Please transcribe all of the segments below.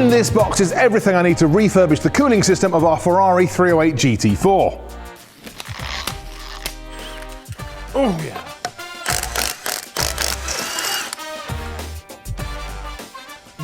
In this box is everything I need to refurbish the cooling system of our Ferrari 308 GT4. Oh yeah.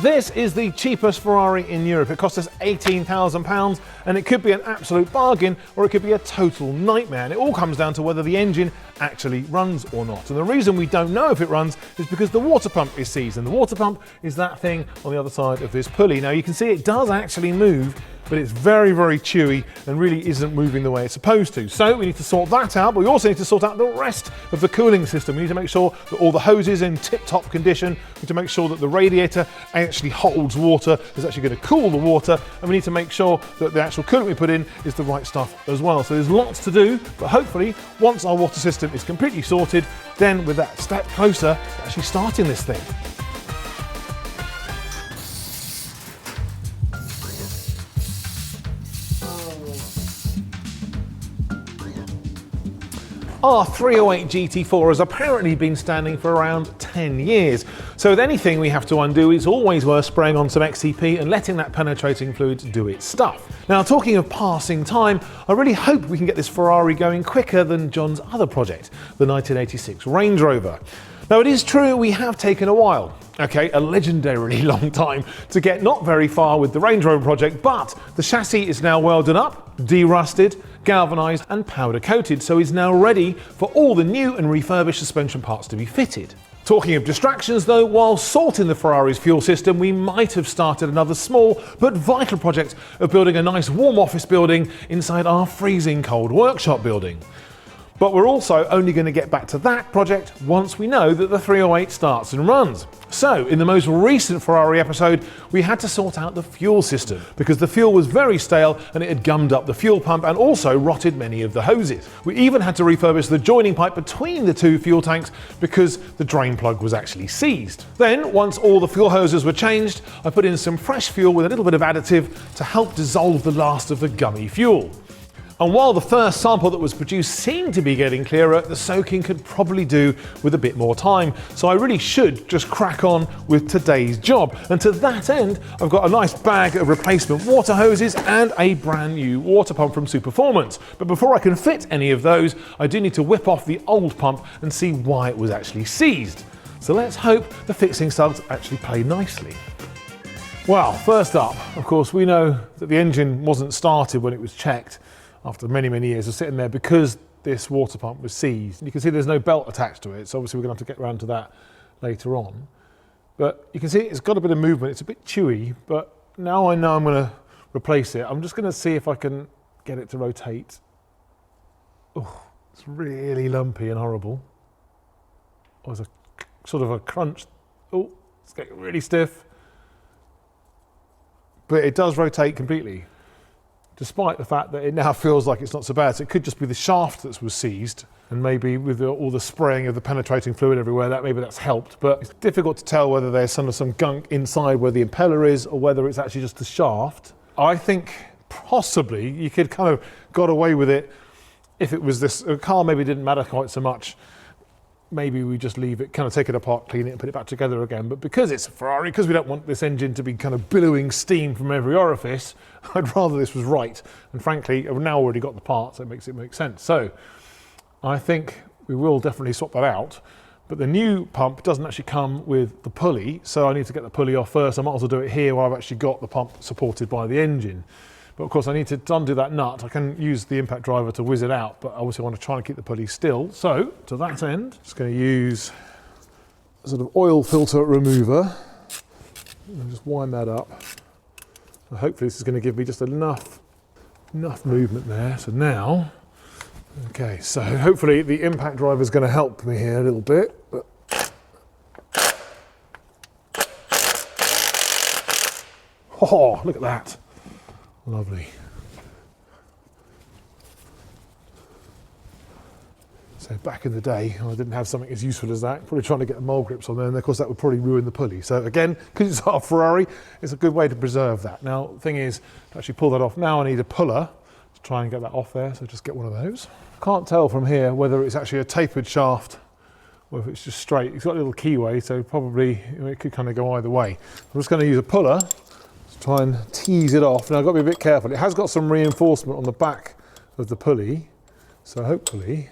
This is the cheapest Ferrari in Europe. It cost us £18,000 and it could be an absolute bargain or it could be a total nightmare. And it all comes down to whether the engine actually runs or not. And the reason we don't know if it runs is because the water pump is seized, and the water pump is that thing on the other side of this pulley. Now you can see it does actually move, but it's very, very chewy and really isn't moving the way it's supposed to. So we need to sort that out, but we also need to sort out the rest of the cooling system. We need to make sure that all the hoses are in tip-top condition. We need to make sure that the radiator actually holds water, is actually going to cool the water, and we need to make sure that the actual coolant we put in is the right stuff as well. So there's lots to do, but hopefully once our water system is completely sorted, then we're that step closer to actually starting this thing. Our 308 GT4 has apparently been standing for around 10 years. So with anything we have to undo, it's always worth spraying on some XCP and letting that penetrating fluid do its stuff. Now, talking of passing time, I really hope we can get this Ferrari going quicker than John's other project, the 1986 Range Rover. Now, it is true we have taken a while, okay, a legendarily long time to get not very far with the Range Rover project, but the chassis is now welded up, derusted, galvanised and powder coated, so is now ready for all the new and refurbished suspension parts to be fitted. Talking of distractions though, while sorting the Ferrari's fuel system, we might have started another small but vital project of building a nice warm office building inside our freezing cold workshop building. But we're also only going to get back to that project once we know that the 308 starts and runs. So, in the most recent Ferrari episode, we had to sort out the fuel system because the fuel was very stale and it had gummed up the fuel pump and also rotted many of the hoses. We even had to refurbish the joining pipe between the two fuel tanks because the drain plug was actually seized. Then, once all the fuel hoses were changed, I put in some fresh fuel with a little bit of additive to help dissolve the last of the gummy fuel. And while the first sample that was produced seemed to be getting clearer, the soaking could probably do with a bit more time. So I really should just crack on with today's job. And to that end, I've got a nice bag of replacement water hoses and a brand new water pump from Superformance. But before I can fit any of those, I do need to whip off the old pump and see why it was actually seized. So let's hope the fixing studs actually play nicely. Well, first up, of course, we know that the engine wasn't started when it was checked after many, many years of sitting there because this water pump was seized. And you can see there's no belt attached to it, so obviously we're going to have to get around to that later on. But you can see it's got a bit of movement. It's a bit chewy, but now I know I'm going to replace it. I'm just going to see if I can get it to rotate. Oh, it's really lumpy and horrible. Oh, there's a sort of a crunch. Oh, it's getting really stiff. But it does rotate completely, despite the fact that it now feels like it's not so bad. So it could just be the shaft that was seized, and maybe with all the spraying of the penetrating fluid everywhere, maybe that's helped. But it's difficult to tell whether there's some gunk inside where the impeller is or whether it's actually just the shaft. I think possibly you could kind of got away with it if it was this. A car maybe didn't matter quite so much. Maybe we just leave it, kind of take it apart, clean it and put it back together again. But because it's a Ferrari, because we don't want this engine to be kind of billowing steam from every orifice, I'd rather this was right. And frankly, I've now already got the parts, so it makes sense. So I think we will definitely swap that out. But the new pump doesn't actually come with the pulley, so I need to get the pulley off first. I might as well do it here while I've actually got the pump supported by the engine. But of course I need to undo that nut. I can use the impact driver to whiz it out, but I also want to try and keep the pulley still. So to that end, just going to use a sort of oil filter remover and just wind that up. So hopefully this is going to give me just enough movement there. So now, okay, so hopefully the impact driver is going to help me here a little bit. But oh, look at that. Lovely. So back in the day, I didn't have something as useful as that. Probably trying to get the mole grips on there, and of course that would probably ruin the pulley. So again, because it's our Ferrari, it's a good way to preserve that. Now, the thing is, to actually pull that off, now I need a puller to try and get that off there, so just get one of those. Can't tell from here whether it's actually a tapered shaft or if it's just straight. It's got a little keyway, so probably it could kind of go either way. I'm just going to use a puller, to try and tease it off. Now I've got to be a bit careful. It has got some reinforcement on the back of the pulley, so hopefully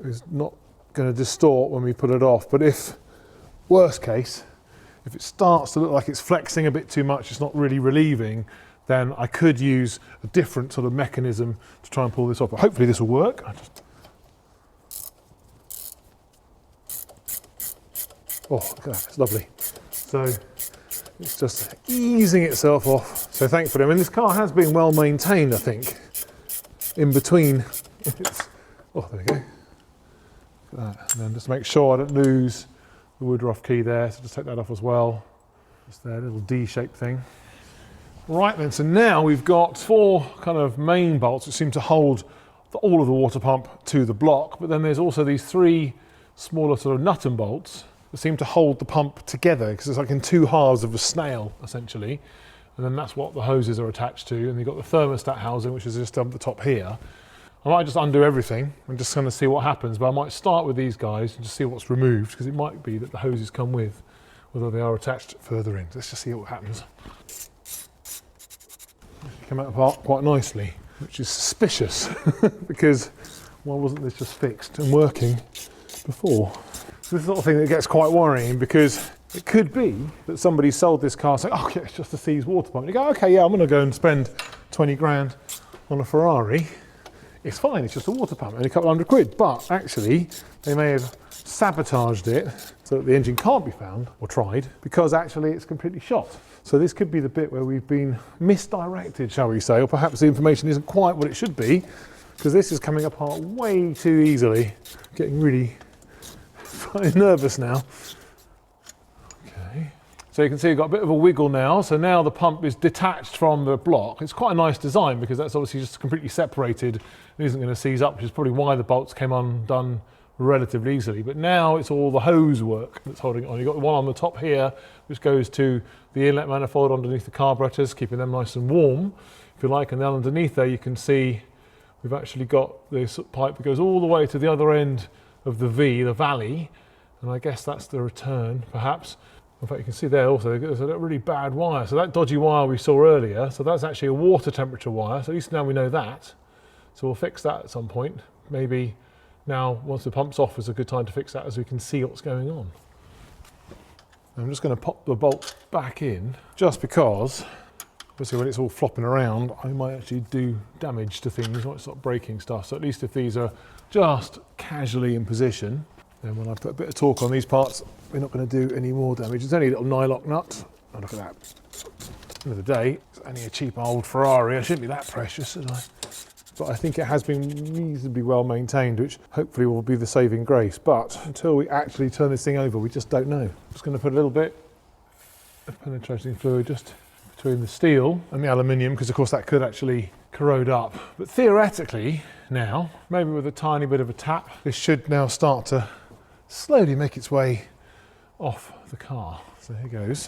it's not going to distort when we put it off. But if, worst case, if it starts to look like it's flexing a bit too much, it's not really relieving, then I could use a different sort of mechanism to try and pull this off. But hopefully this will work. Oh, look at that, it's lovely. So it's just easing itself off. So thankfully, I mean, this car has been well maintained, I think, in between. Oh, there we go. Look at that. And then just make sure I don't lose the Woodruff key there, so just take that off as well. Just there, little D-shaped thing. Right then, so now we've got 4 kind of main bolts which seem to hold all of the water pump to the block, but then there's also these 3 smaller sort of nut and bolts that seem to hold the pump together, because it's like in 2 halves of a snail, essentially. And then that's what the hoses are attached to, and you've got the thermostat housing, which is just up the top here. I might just undo everything and just kind of see what happens, but I might start with these guys and just see what's removed, because it might be that the hoses come with, whether they are attached further in. Let's just see what happens. Come out apart quite nicely, which is suspicious, because why wasn't this just fixed and working before? So this is the sort of thing that gets quite worrying, because it could be that somebody sold this car saying, oh yeah, it's just a Thies water pump. And you go, okay, yeah, I'm going to go and spend 20 grand on a Ferrari. It's fine, it's just a water pump, only a couple £100. But actually, they may have sabotaged it so that the engine can't be found, or tried, because actually it's completely shot. So this could be the bit where we've been misdirected, shall we say, or perhaps the information isn't quite what it should be, because this is coming apart way too easily. Getting really nervous now. Okay. So you can see you've got a bit of a wiggle now. So now the pump is detached from the block. It's quite a nice design, because that's obviously just completely separated. It isn't going to seize up, which is probably why the bolts came undone relatively easily. But now it's all the hose work that's holding it on. You've got the one on the top here, which goes to the inlet manifold underneath the carburetors, keeping them nice and warm, if you like. And then underneath there, you can see we've actually got this pipe that goes all the way to the other end of the V, the valley. And I guess that's the return, perhaps. In fact, you can see there also, there's a really bad wire. So that dodgy wire we saw earlier, so that's actually a water temperature wire. So at least now we know that. So we'll fix that at some point. Maybe now, once the pump's off, is a good time to fix that, as we can see what's going on. I'm just going to pop the bolt back in, just because, obviously when it's all flopping around, I might actually do damage to things, might start breaking stuff. So at least if these are just casually in position, then when I put a bit of torque on these parts, we're not going to do any more damage. It's only a little nylock nut. Oh, look at that. At the end of the day, it's only a cheap old Ferrari. I shouldn't be that precious, should I? But I think it has been reasonably well maintained, which hopefully will be the saving grace. But until we actually turn this thing over, we just don't know. I'm just going to put a little bit of penetrating fluid just between the steel and the aluminium, because of course that could actually corrode up. But theoretically now, maybe with a tiny bit of a tap, this should now start to slowly make its way off the car. So here goes.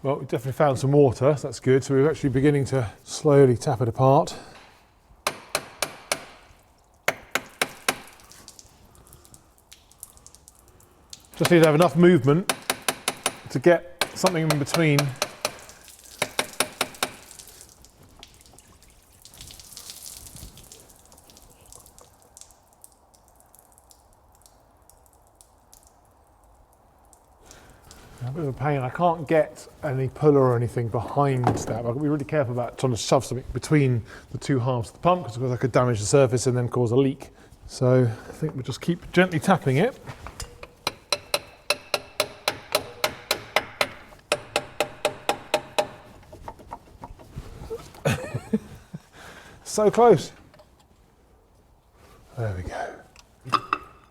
Well, we definitely found some water, so that's good. So we're actually beginning to slowly tap it apart. Just need to have enough movement to get something in between. A bit of a pain. I can't get any puller or anything behind that. I've got to be really careful about trying to shove something between the 2 halves of the pump, because I could damage the surface and then cause a leak. So I think we'll just keep gently tapping it. So close. There we go.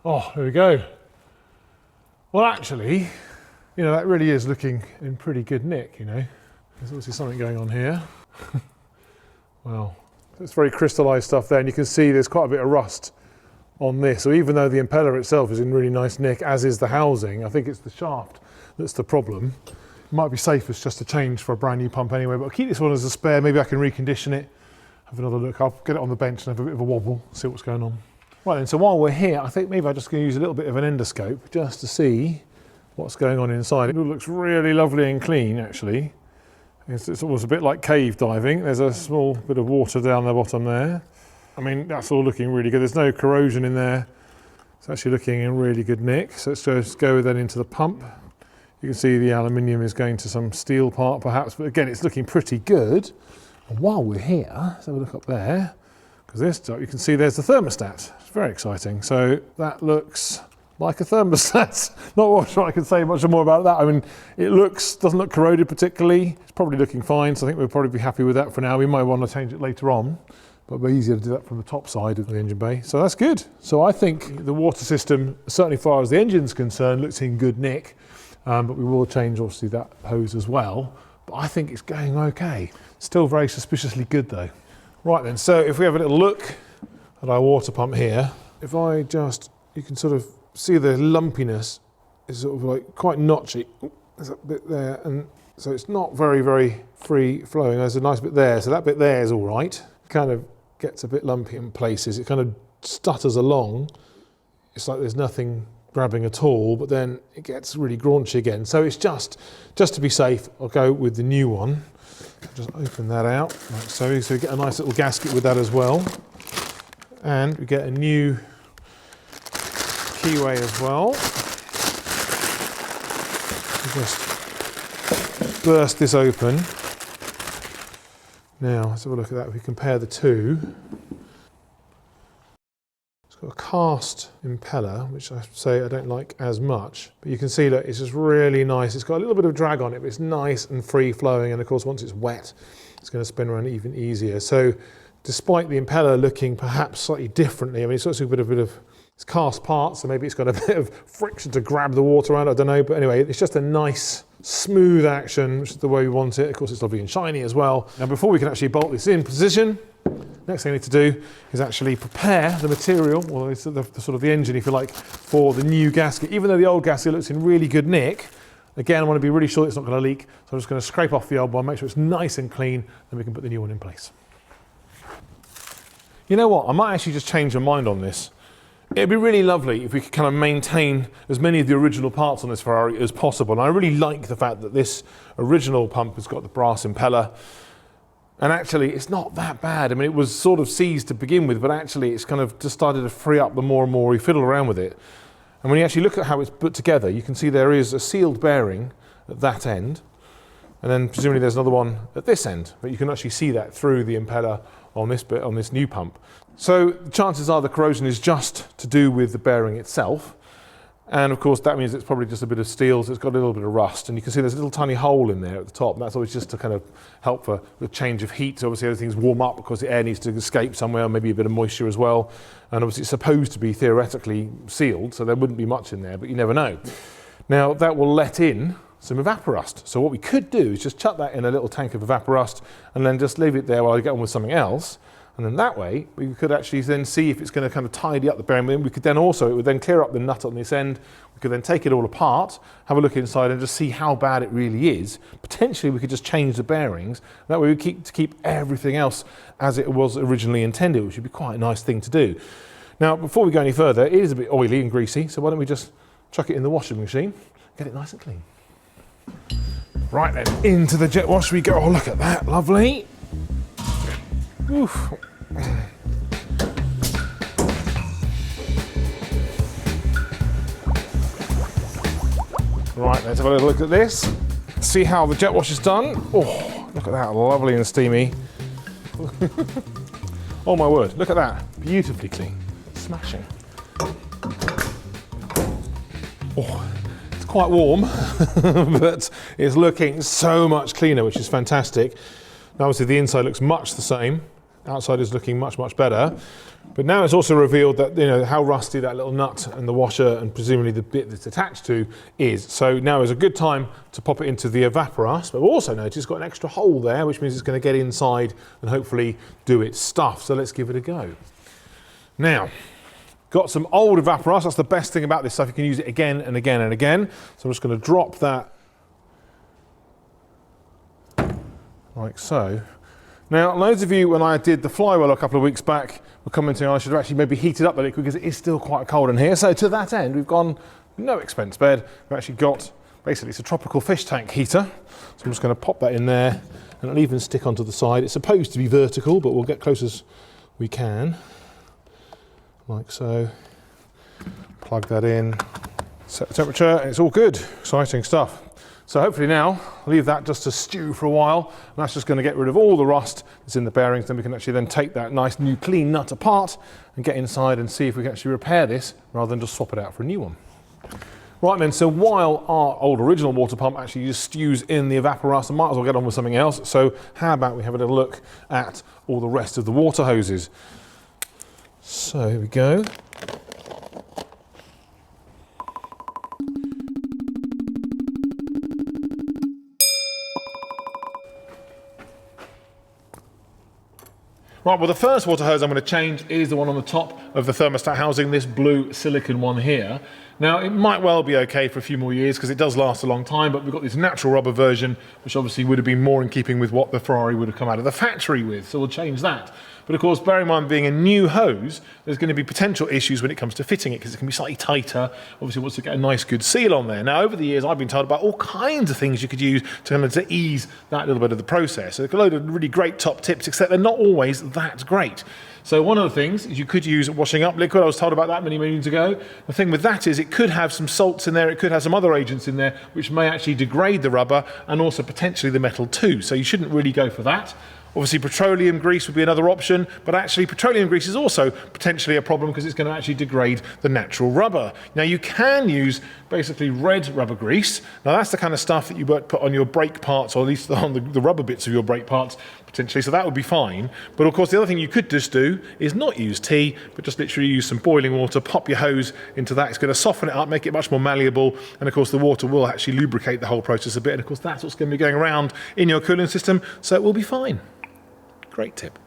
Oh, there we go. Well, actually, you know, that really is looking in pretty good nick, you know. There's obviously something going on here. Well, it's very crystallised stuff there, and you can see there's quite a bit of rust on this. So even though the impeller itself is in really nice nick, as is the housing, I think it's the shaft that's the problem. It might be safest just to change for a brand new pump anyway, but I'll keep this one as a spare. Maybe I can recondition it, have another look. I'll get it on the bench and have a bit of a wobble, see what's going on. Right then, so while we're here, I think maybe I'm just going to use a little bit of an endoscope just to see what's going on inside. It all looks really lovely and clean, actually. It's almost a bit like cave diving. There's a small bit of water down the bottom there. I mean, that's all looking really good. There's no corrosion in there. It's actually looking in really good nick. So let's just go then into the pump. You can see the aluminium is going to some steel part perhaps, but again, it's looking pretty good. And while we're here, let's have a look up there, because this time you can see there's the thermostat. It's very exciting. So that looks like a thermostat. Not sure I can say much more about that. I mean, it doesn't look corroded particularly. It's probably looking fine, so I think we'll probably be happy with that for now. We might want to change it later on, but it'll be easier to do that from the top side of the engine bay. So that's good. So I think the water system, certainly as far as the engine's concerned, looks in good nick, but we will change obviously that hose as well. But I think it's going okay. Still very suspiciously good though. Right then, so if we have a little look at our water pump here, if I just, you can sort of see the lumpiness is sort of like quite notchy. There's a bit there, and so it's not very, very free flowing. There's a nice bit there, so that bit there is all right. It kind of gets a bit lumpy in places. It kind of stutters along. It's like there's nothing grabbing at all, but then it gets really graunchy again. So it's just to be safe, I'll go with the new one. Just open that out like so. So we get a nice little gasket with that as well. And we get a new keyway as well. Just burst this open. Now let's have a look at that. If we compare the two, it's got a cast impeller, which I say I don't like as much, but you can see that it's just really nice. It's got a little bit of drag on it, but it's nice and free flowing, and of course once it's wet it's going to spin around even easier. So despite the impeller looking perhaps slightly differently, I mean it's also got a bit of, it's cast parts, so maybe it's got a bit of friction to grab the water around, I don't know, but anyway, it's just a nice smooth action, which is the way we want it. Of course it's lovely and shiny as well. Now before we can actually bolt this in position, next thing I need to do is actually prepare the material, or it's the sort of the engine if you like, for the new gasket. Even though the old gasket looks in really good nick, again I want to be really sure it's not going to leak, so I'm just going to scrape off the old one, make sure it's nice and clean, then we can put the new one in place. You know what, I might actually just change my mind on this. It'd be really lovely if we could kind of maintain as many of the original parts on this Ferrari as possible. And I really like the fact that this original pump has got the brass impeller. And actually, it's not that bad. I mean, it was sort of seized to begin with, but actually it's kind of just started to free up the more and more we fiddle around with it. And when you actually look at how it's put together, you can see there is a sealed bearing at that end. And then presumably there's another one at this end, but you can actually see that through the impeller on this bit, on this new pump. So the chances are the corrosion is just to do with the bearing itself. And of course that means it's probably just a bit of steel, so it's got a little bit of rust. And you can see there's a little tiny hole in there at the top. And that's always just to kind of help for the change of heat. So obviously everything's warm up because the air needs to escape somewhere, maybe a bit of moisture as well. And obviously it's supposed to be theoretically sealed, so there wouldn't be much in there, but you never know. Now that will let in some evaporust. So what we could do is just chuck that in a little tank of evaporust and then just leave it there while I get on with something else. And then that way, we could actually then see if it's going to kind of tidy up the bearing. We could then also, it would then clear up the nut on this end. We could then take it all apart, have a look inside and just see how bad it really is. Potentially, we could just change the bearings. That way, we keep everything else as it was originally intended, which would be quite a nice thing to do. Now, before we go any further, it is a bit oily and greasy, so why don't we just chuck it in the washing machine, get it nice and clean. Right then, into the jet wash we go. Oh, look at that, lovely. Oof. Right, let's have a little look at this. See how the jet wash is done. Oh, look at that, lovely and steamy. Oh my word, look at that, beautifully clean. Smashing. Oh, it's quite warm, but it's looking so much cleaner, which is fantastic. Now obviously the inside looks much the same. Outside is looking much, much better. But now it's also revealed that, you know, how rusty that little nut and the washer and presumably the bit that's attached to is. So now is a good time to pop it into the evaporust. But we'll also notice it's got an extra hole there, which means it's going to get inside and hopefully do its stuff. So let's give it a go. Now, got some old evaporust. That's the best thing about this stuff. You can use it again and again and again. So I'm just going to drop that like so. Now, loads of you, when I did the flywheel a couple of weeks back, were commenting I should have actually maybe heated up the liquid because it is still quite cold in here. So to that end, we've gone no expense spared. We've actually got, basically it's a tropical fish tank heater. So I'm just going to pop that in there and it'll even stick onto the side. It's supposed to be vertical, but we'll get close as we can. Like so. Plug that in, set the temperature, and it's all good. Exciting stuff. So hopefully now, I'll leave that just to stew for a while, and that's just going to get rid of all the rust that's in the bearings. Then we can actually then take that nice new clean nut apart and get inside and see if we can actually repair this rather than just swap it out for a new one. Right then, so while our old original water pump actually just stews in the evaporust, I might as well get on with something else. So how about we have a little look at all the rest of the water hoses. So here we go. Right, well the first water hose I'm going to change is the one on the top of the thermostat housing, this blue silicone one here. Now it might well be okay for a few more years because it does last a long time, but we've got this natural rubber version which obviously would have been more in keeping with what the Ferrari would have come out of the factory with, so we'll change that. But of course, bear in mind being a new hose, there's going to be potential issues when it comes to fitting it because it can be slightly tighter. Obviously wants to get a nice good seal on there. Now over the years I've been told about all kinds of things you could use to ease that little bit of the process. So there's a load of really great top tips, except they're not always that great. So one of the things is you could use washing up liquid. I was told about that many moons ago. The thing with that is it could have some salts in there, it could have some other agents in there which may actually degrade the rubber and also potentially the metal too. So you shouldn't really go for that. Obviously petroleum grease would be another option, but actually petroleum grease is also potentially a problem because it's going to actually degrade the natural rubber. Now you can use basically red rubber grease. Now that's the kind of stuff that you would put on your brake parts, or at least on the rubber bits of your brake parts potentially, so that would be fine. But of course the other thing you could just do is not use tea, but just literally use some boiling water, pop your hose into that. It's going to soften it up, make it much more malleable, and of course the water will actually lubricate the whole process a bit, and of course that's what's going to be going around in your cooling system, so it will be fine. Great tip.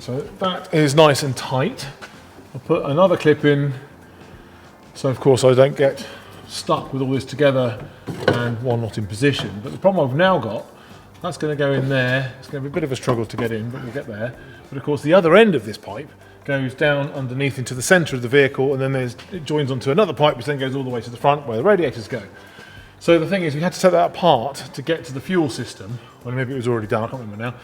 So that is nice and tight. I'll put another clip in, so of course I don't get stuck with all this together and one not in position. But the problem I've now got, that's going to go in there. It's going to be a bit of a struggle to get in, but we'll get there. But of course the other end of this pipe goes down underneath into the centre of the vehicle, and then it joins onto another pipe which then goes all the way to the front where the radiators go. So the thing is, we had to take that apart to get to the fuel system. Well, maybe it was already done, I can't remember now.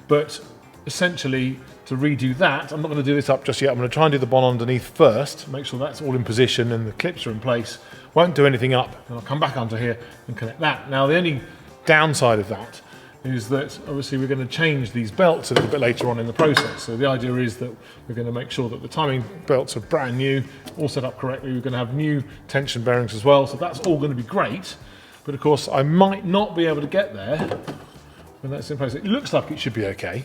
But essentially, to redo that, I'm not going to do this up just yet. I'm going to try and do the bond underneath first, make sure that's all in position and the clips are in place. Won't do anything up, and I'll come back onto here and connect that. Now the only downside of that is that obviously we're going to change these belts a little bit later on in the process. So the idea is that we're going to make sure that the timing belts are brand new, all set up correctly. We're going to have new tension bearings as well, so that's all going to be great. But of course I might not be able to get there when that's in place. It looks like it should be okay,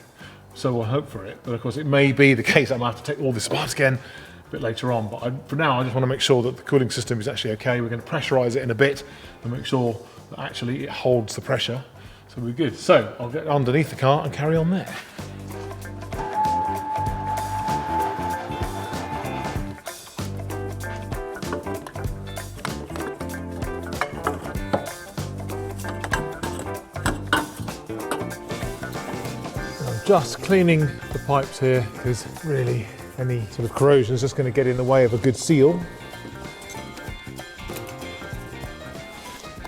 so we'll hope for it. But of course it may be the case I might have to take all this apart again a bit later on. But for now I just want to make sure that the cooling system is actually okay. We're going to pressurise it in a bit and make sure that actually it holds the pressure. So we're good. So I'll get underneath the car and carry on there. I'm just cleaning the pipes here because really any sort of corrosion is just going to get in the way of a good seal.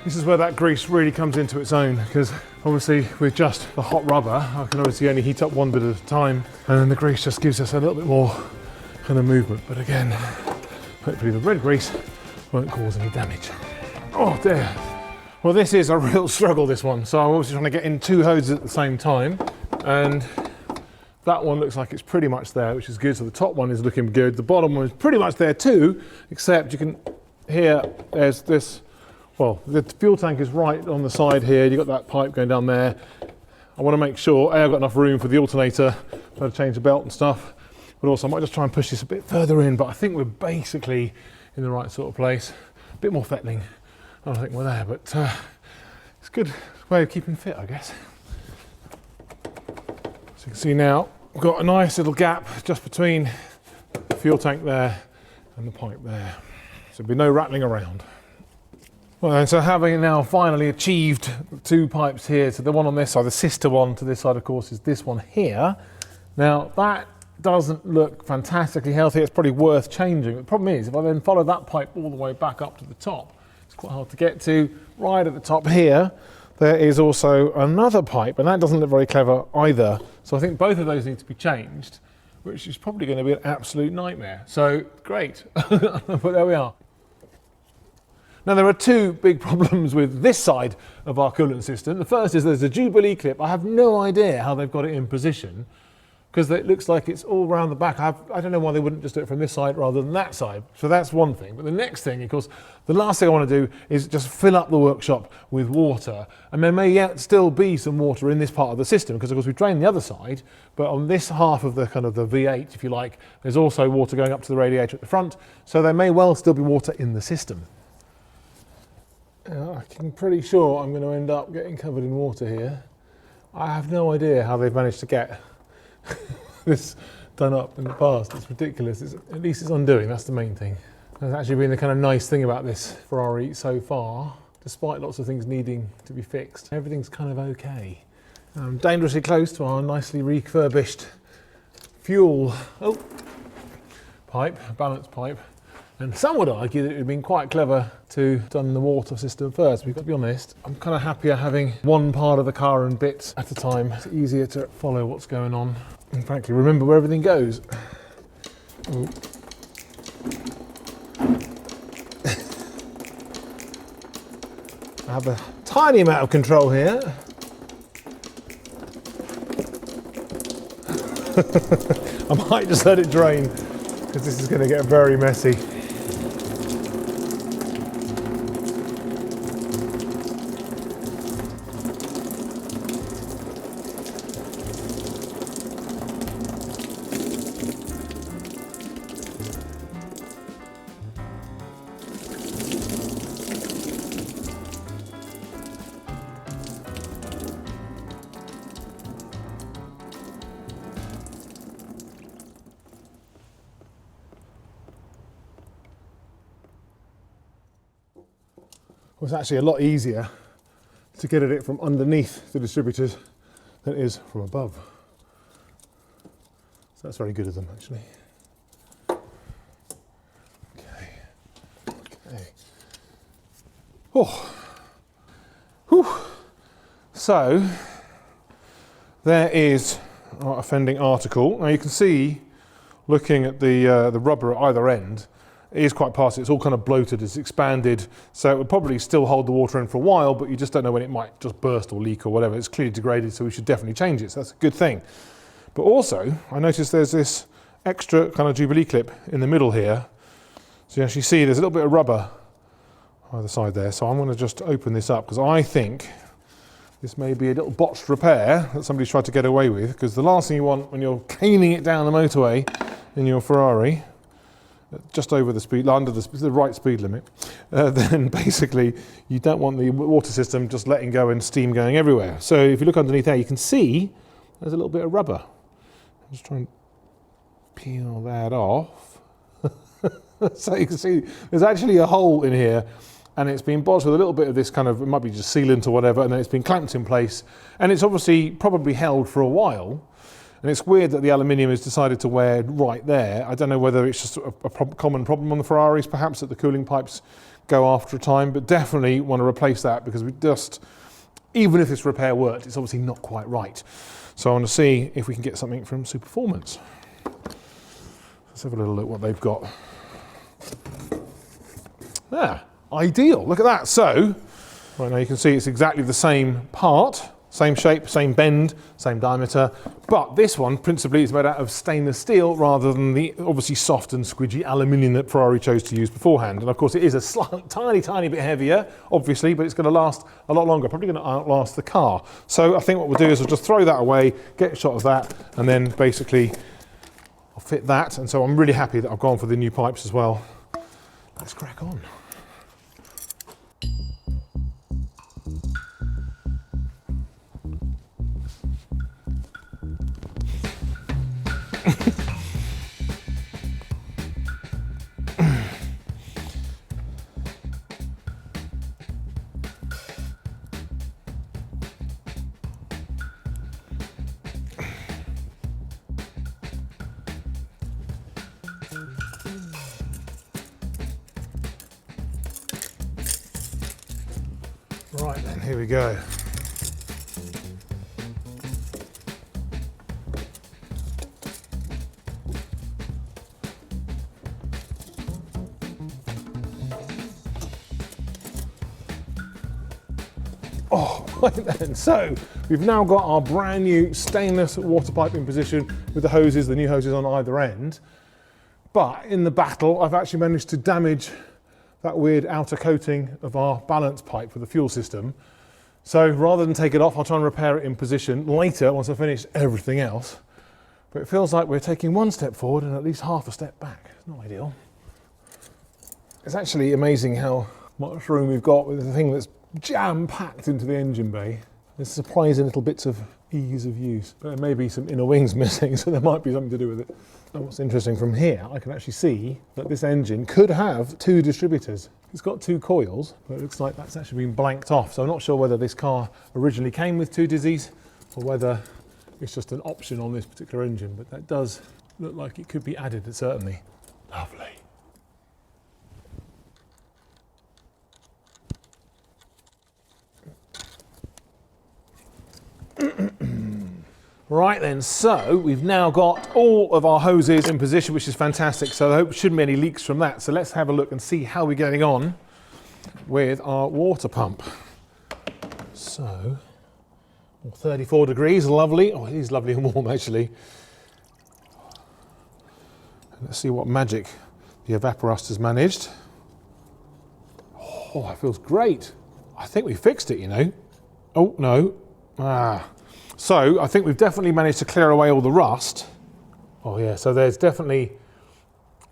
This is where that grease really comes into its own, because obviously with just the hot rubber I can obviously only heat up one bit at a time, and then the grease just gives us a little bit more kind of movement. But again, hopefully the red grease won't cause any damage. Oh dear. Well, this is a real struggle, this one. So I'm obviously trying to get in two hoses at the same time, and that one looks like it's pretty much there, which is good. So the top one is looking good. The bottom one is pretty much there too, except you can hear there's this. Well, the fuel tank is right on the side here. You've got that pipe going down there. I want to make sure I've got enough room for the alternator to change the belt and stuff, but also I might just try and push this a bit further in, but I think we're basically in the right sort of place. A bit more fettling. I don't think we're there, but it's a good way of keeping fit, I guess. you can see now, we've got a nice little gap just between the fuel tank there and the pipe there. So there'll be no rattling around. Well, and so having now finally achieved 2 pipes here, so the one on this side, the sister one to this side, of course, is this one here. Now, that doesn't look fantastically healthy. It's probably worth changing. The problem is, if I then follow that pipe all the way back up to the top, it's quite hard to get to. Right at the top here, there is also another pipe, and that doesn't look very clever either. So I think both of those need to be changed, which is probably going to be an absolute nightmare. So, great. But there we are. Now, there are 2 big problems with this side of our coolant system. The first is there's a Jubilee clip. I have no idea how they've got it in position, because it looks like it's all around the back. I don't know why they wouldn't just do it from this side rather than that side. So that's one thing. But the next thing, of course, the last thing I want to do is just fill up the workshop with water. And there may yet still be some water in this part of the system, because of course we drain the other side, but on this half of the kind of the V8, if you like, there's also water going up to the radiator at the front. So there may well still be water in the system. I'm pretty sure I'm going to end up getting covered in water here. I have no idea how they've managed to get this done up in the past. It's ridiculous. At least it's undoing, that's the main thing. That's actually been the kind of nice thing about this Ferrari so far, despite lots of things needing to be fixed. Everything's kind of okay. I'm dangerously close to our nicely refurbished fuel pipe, balance pipe. And some would argue that it would have been quite clever to have done the water system first. We've got to be honest, I'm kind of happier having one part of the car and bits at a time. It's easier to follow what's going on and frankly remember where everything goes. Ooh. I have a tiny amount of control here. I might just let it drain, because this is going to get very messy. Well, it's actually a lot easier to get at it from underneath the distributors than it is from above. So that's very good of them, actually. Okay. Oh. Whew. So there is our offending article. Now you can see, looking at the rubber at either end, it is quite past it. It's all kind of bloated, it's expanded, so it would probably still hold the water in for a while, but you just don't know when it might just burst or leak or whatever. It's clearly degraded, so we should definitely change it, so that's a good thing. But also, I noticed there's this extra kind of Jubilee clip in the middle here. So you actually see there's a little bit of rubber either side there, so I'm going to just open this up, because I think this may be a little botched repair that somebody's tried to get away with, because the last thing you want when you're caning it down the motorway in your Ferrari, just over the speed, under the right speed limit, then basically you don't want the water system just letting go and steam going everywhere. So if you look underneath there, you can see there's a little bit of rubber. I'm just trying to peel that off. So you can see there's actually a hole in here, and it's been botched with a little bit of this kind of, it might be just sealant or whatever, and then it's been clamped in place, and it's obviously probably held for a while. And it's weird that the aluminium has decided to wear right there. I don't know whether it's just a common problem on the Ferraris, perhaps, that the cooling pipes go after a time, but definitely want to replace that, because we just, even if this repair worked, it's obviously not quite right. So I want to see if we can get something from Superformance. Let's have a little look what they've got. Ah, ideal, look at that. So, right now you can see it's exactly the same part. Same shape, same bend, same diameter, but this one principally is made out of stainless steel rather than the obviously soft and squidgy aluminium that Ferrari chose to use beforehand. And of course it is a tiny bit heavier, obviously, but it's going to last a lot longer, probably going to outlast the car. So I think what we'll do is we'll just throw that away, get a shot of that, and then basically I'll fit that. And so I'm really happy that I've gone for the new pipes as well. Let's crack on. Right then, here we go. Oh, right then, so we've now got our brand new stainless water pipe in position with the hoses, the new hoses on either end. But in the battle, I've actually managed to damage that weird outer coating of our balance pipe for the fuel system. So rather than take it off, I'll try and repair it in position later once I've finished everything else. But it feels like we're taking one step forward and at least half a step back. It's not ideal. It's actually amazing how much room we've got with the thing that's jam-packed into the engine bay. There's surprising little bits of ease of use. But there may be some inner wings missing, so there might be something to do with it. And what's interesting from here, I can actually see that this engine could have 2 distributors. It's got 2 coils, but it looks like that's actually been blanked off. So I'm not sure whether this car originally came with 2 dizzies or whether it's just an option on this particular engine, but that does look like it could be added, certainly. Lovely. Right then, so we've now got all of our hoses in position, which is fantastic. So I hope there shouldn't be any leaks from that. So let's have a look and see how we're getting on with our water pump. So, 34 degrees, lovely. Oh, it is lovely and warm actually. Let's see what magic the evaporust has managed. Oh, that feels great. I think we fixed it, you know. Oh, no. So I think we've definitely managed to clear away all the rust. Oh yeah, so there's definitely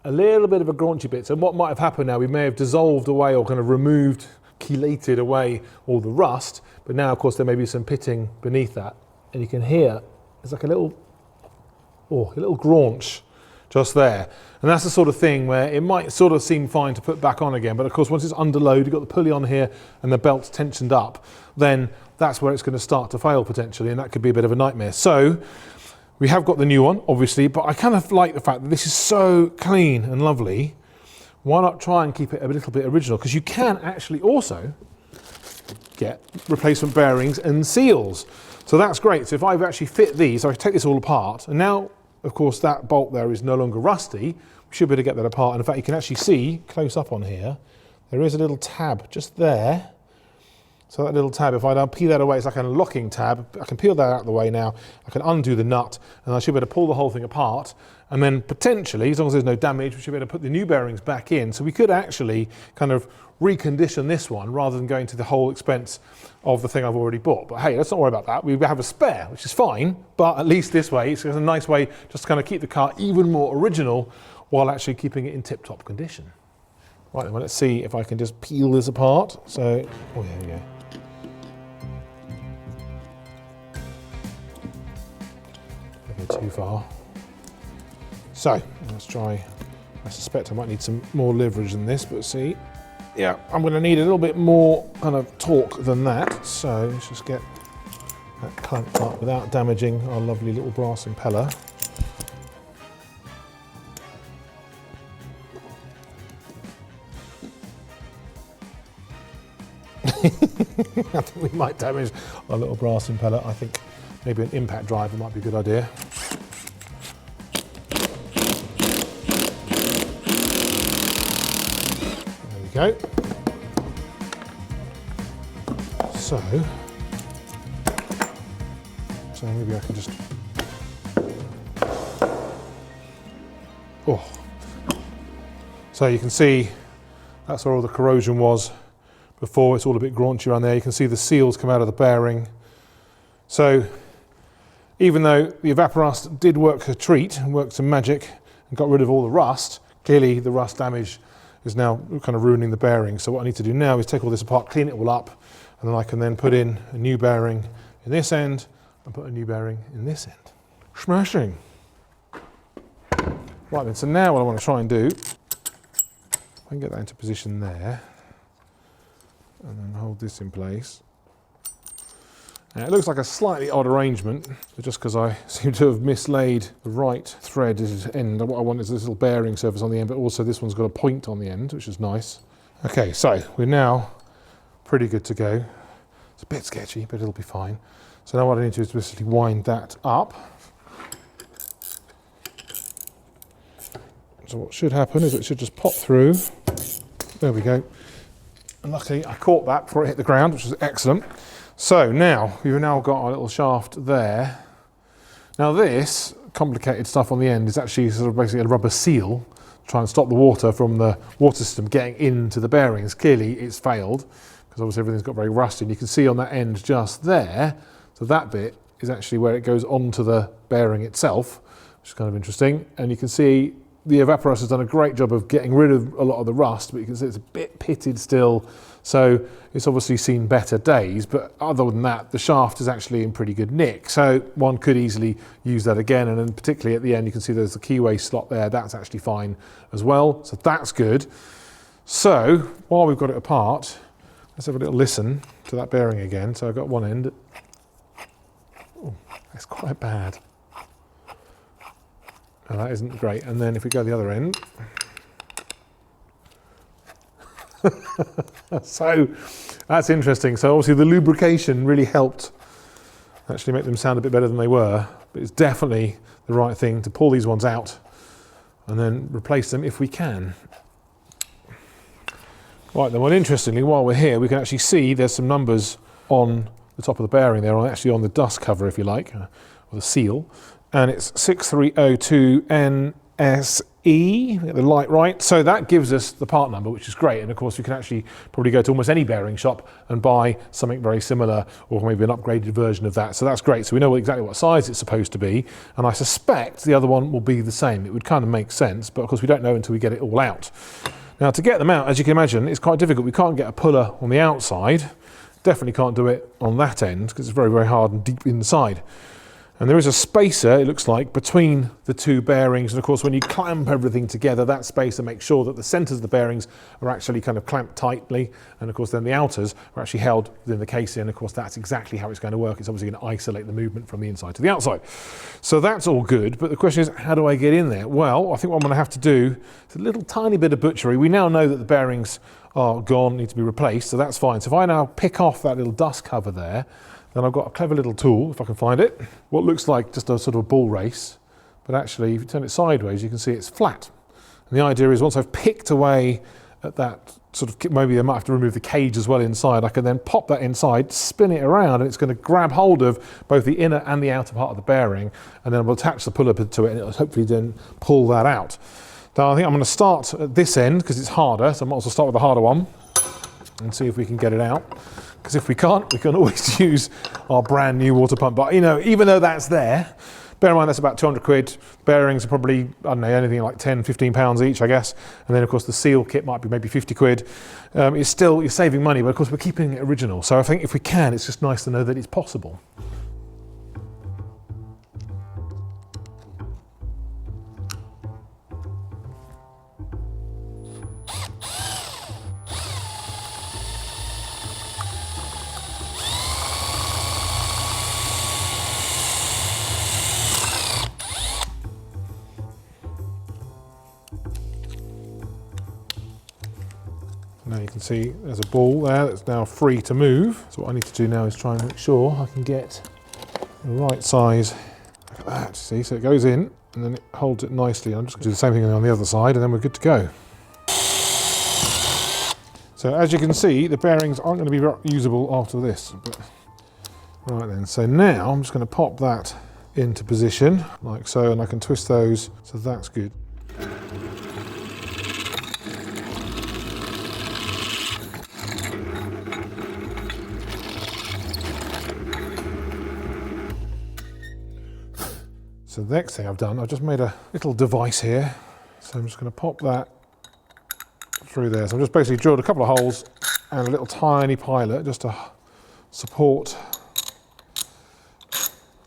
a little bit of a graunchy bit. So what might have happened now, we may have dissolved away or kind of removed, chelated away all the rust, but now of course there may be some pitting beneath that. And you can hear, there's like a little graunch just there. And that's the sort of thing where it might sort of seem fine to put back on again, but of course once it's under load, you've got the pulley on here and the belt's tensioned up, then that's where it's going to start to fail potentially, and that could be a bit of a nightmare. So we have got the new one, obviously, but I kind of like the fact that this is so clean and lovely. Why not try and keep it a little bit original? Because you can actually also get replacement bearings and seals. So that's great. So if I've actually fit these, I can take this all apart, and now, of course, that bolt there is no longer rusty. We should be able to get that apart. And in fact, you can actually see close up on here, there is a little tab just there. So that little tab, if I now peel that away, it's like a locking tab. I can peel that out of the way now. I can undo the nut, and I should be able to pull the whole thing apart. And then potentially, as long as there's no damage, we should be able to put the new bearings back in. So we could actually kind of recondition this one rather than going to the whole expense of the thing I've already bought. But hey, let's not worry about that. We have a spare, which is fine, but at least this way, it's a nice way just to kind of keep the car even more original while actually keeping it in tip-top condition. Right then, well, let's see if I can just peel this apart. So, oh, there we go. Don't go too far. So, let's try. I suspect I might need some more leverage than this, but see. Yeah, I'm going to need a little bit more kind of torque than that. So let's just get that clamped up without damaging our lovely little brass impeller. I think we might damage our little brass impeller. I think maybe an impact driver might be a good idea. Go. So maybe I can just, so you can see that's where all the corrosion was before. It's all a bit graunchy around there. You can see the seals come out of the bearing. So even though the evaporust did work a treat and worked some magic and got rid of all the rust, clearly the rust damage is now kind of ruining the bearing. So what I need to do now is take all this apart, clean it all up, and then I can then put in a new bearing in this end and put a new bearing in this end. Smashing. Right then, so now what I want to try and do, I can get that into position there, and then hold this in place. Now, it looks like a slightly odd arrangement, but just because I seem to have mislaid the right thread end. What I want is this little bearing surface on the end, but also this one's got a point on the end, which is nice. Okay, so we're now pretty good to go. It's a bit sketchy, but it'll be fine. So now what I need to do is basically wind that up. So what should happen is it should just pop through. There we go. And luckily I caught that before it hit the ground, which was excellent. So now, we've now got our little shaft there. Now this complicated stuff on the end is actually sort of basically a rubber seal to try and stop the water from the water system getting into the bearings. Clearly it's failed, because obviously everything's got very rusty. And you can see on that end just there, so that bit is actually where it goes onto the bearing itself, which is kind of interesting. And you can see the evaporator has done a great job of getting rid of a lot of the rust, but you can see it's a bit pitted still. So it's obviously seen better days, but other than that, the shaft is actually in pretty good nick. So one could easily use that again. And then particularly at the end, you can see there's the keyway slot there. That's actually fine as well. So that's good. So while we've got it apart, let's have a little listen to that bearing again. So I've got one end. Oh, that's quite bad. Oh, that isn't great. And then if we go the other end. So that's interesting. So obviously the lubrication really helped actually make them sound a bit better than they were. But it's definitely the right thing to pull these ones out and then replace them if we can. Right then, well, interestingly, while we're here, we can actually see there's some numbers on the top of the bearing there, actually on the dust cover, if you like, or the seal. And it's 6302NSE, get the light right. So that gives us the part number, which is great. And of course, we can actually probably go to almost any bearing shop and buy something very similar, or maybe an upgraded version of that. So that's great. So we know exactly what size it's supposed to be. And I suspect the other one will be the same. It would kind of make sense, but of course we don't know until we get it all out. Now to get them out, as you can imagine, it's quite difficult. We can't get a puller on the outside. Definitely can't do it on that end because it's very, very hard and deep inside. And there is a spacer, it looks like, between the two bearings. And of course, when you clamp everything together, that spacer makes sure that the centers of the bearings are actually kind of clamped tightly. And of course, then the outers are actually held within the casing. And of course, that's exactly how it's going to work. It's obviously going to isolate the movement from the inside to the outside. So that's all good. But the question is, how do I get in there? Well, I think what I'm going to have to do is a little tiny bit of butchery. We now know that the bearings are gone, need to be replaced. So that's fine. So if I now pick off that little dust cover there, then I've got a clever little tool, if I can find it, what looks like just a sort of a bull race, but actually if you turn it sideways you can see it's flat. And the idea is once I've picked away at that sort of, maybe I might have to remove the cage as well inside, I can then pop that inside, spin it around, and it's going to grab hold of both the inner and the outer part of the bearing, and then we'll attach the puller to it and it'll hopefully then pull that out. Now I think I'm going to start at this end because it's harder, so I might as well start with the harder one and see if we can get it out. Because if we can't, we can always use our brand new water pump. But you know, even though that's there, bear in mind that's about 200 quid. Bearings are probably, I don't know, anything like 10, 15 pounds each, I guess. And then of course the seal kit might be maybe 50 quid. It's still, you're saving money, but of course we're keeping it original. So I think if we can, it's just nice to know that it's possible. Now you can see there's a ball there that's now free to move. So what I need to do now is try and make sure I can get the right size. Look at that, see? So it goes in and then it holds it nicely. I'm just going to do the same thing on the other side and then we're good to go. So as you can see, the bearings aren't going to be usable after this. But, right then, so now I'm just going to pop that into position like so, and I can twist those, so that's good. So the next thing I've done, I've just made a little device here. So I'm just going to pop that through there. So I've just basically drilled a couple of holes and a little tiny pilot just to support